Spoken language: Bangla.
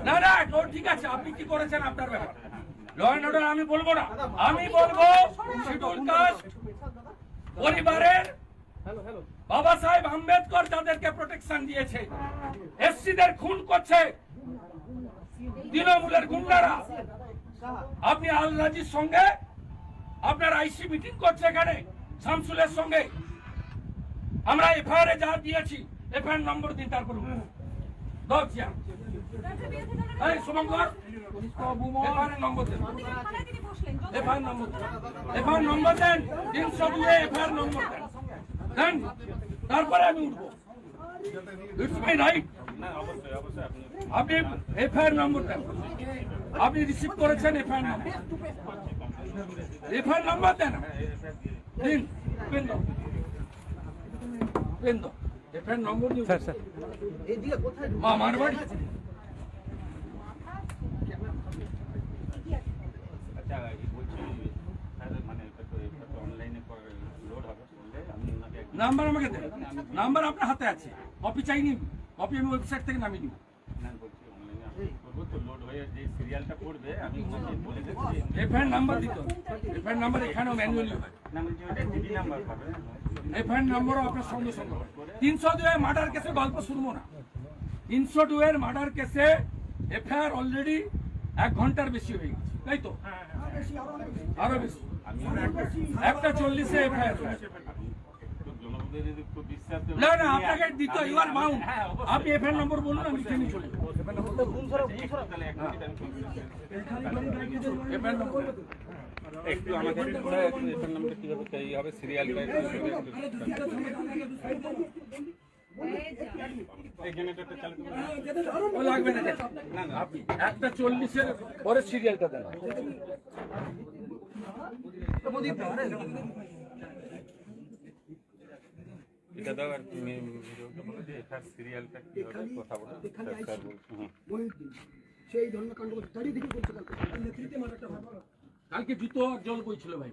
না না তো ঠিক আছে, আপনি কি করেছেন আপনার ব্যাপার, ল অ্যান্ড অর্ডার আমি বলবো না। আমি বলবো শিডিউল কাস্ট পরিবারের বাবা সাহেব আম্বেদকর যাদেরকে প্রোটেকশন দিয়েছে, এসসিদের খুন করছে তৃণমূলের গুন্ডারা। আপনি আল রাজির সঙ্গে আপনার আইসি মিটিং করছে এখানে শামসুলের সঙ্গে। আমরা এফআইআর যা দিয়েছি, এফআইআর নম্বর দিন, তারপর শুভঙ্কর এফআইআর নম্বর দেন, এফআইআর নম্বর দেন, এফআইআর নম্বর দেন 302 এফআইআর নম্বর দেন, দেন তারপরে আমি উঠবো। It's my right. আপনি এফআইআর নম্বর দেন, আপনি রিসিভ করেছেন এফআইআর নম্বর, এফআইআর নম্বর দেন, দিন পেন দাও, পেন দাও, এফআইআর নম্বর দিন। স্যার স্যার এইদিকে কোথায় মামার বাড়ি? আচ্ছা বলছি মানে অনলাইনে লোড হবে, নাম্বার আমাকে দেন, নাম্বার আপনার হাতে আছে, কপি চাইনি, কপি আমি ওয়েবসাইট থেকে নামিয়ে নিব। এফআইআর নাম্বার দিতে হবে, এফআইআর নাম্বার এখানেও ম্যানুয়ালি হয়, এফআইআর নাম্বারও আপনার সঙ্গে সঙ্গে হয়। 302 মার্ডার কেসে গল্প শুনবো না, 302 মার্ডার কেসে এফআইআর অলরেডি 1 ঘন্টার বেশি হয়ে গেছে, তাই তো? আরো বেশি, 1:40 এফআইআর। না না আপনাকে দিতে, ইউ আর বাউন্ড। আপনি এফআইআর নম্বর বলুন, আমি লিখে নিয়ে চলে যাবো। একটু আমাকে এফআইআর নাম্বার কিভাবে চাই হবে, সিরিয়াল লাগবে না, না না আপনি 1:40 পরে সিরিয়ালটা দেন। এটা দাও আর ভিডিওটা বলে দিই, এটার সিরিয়ালটা কি হবে কথা বলে স্যার বলছি। সেই ধরনের কাণ্ড দাঁড়িয়ে দেখে বলছে কালকে জুতো আর জল বইছিল ভাই।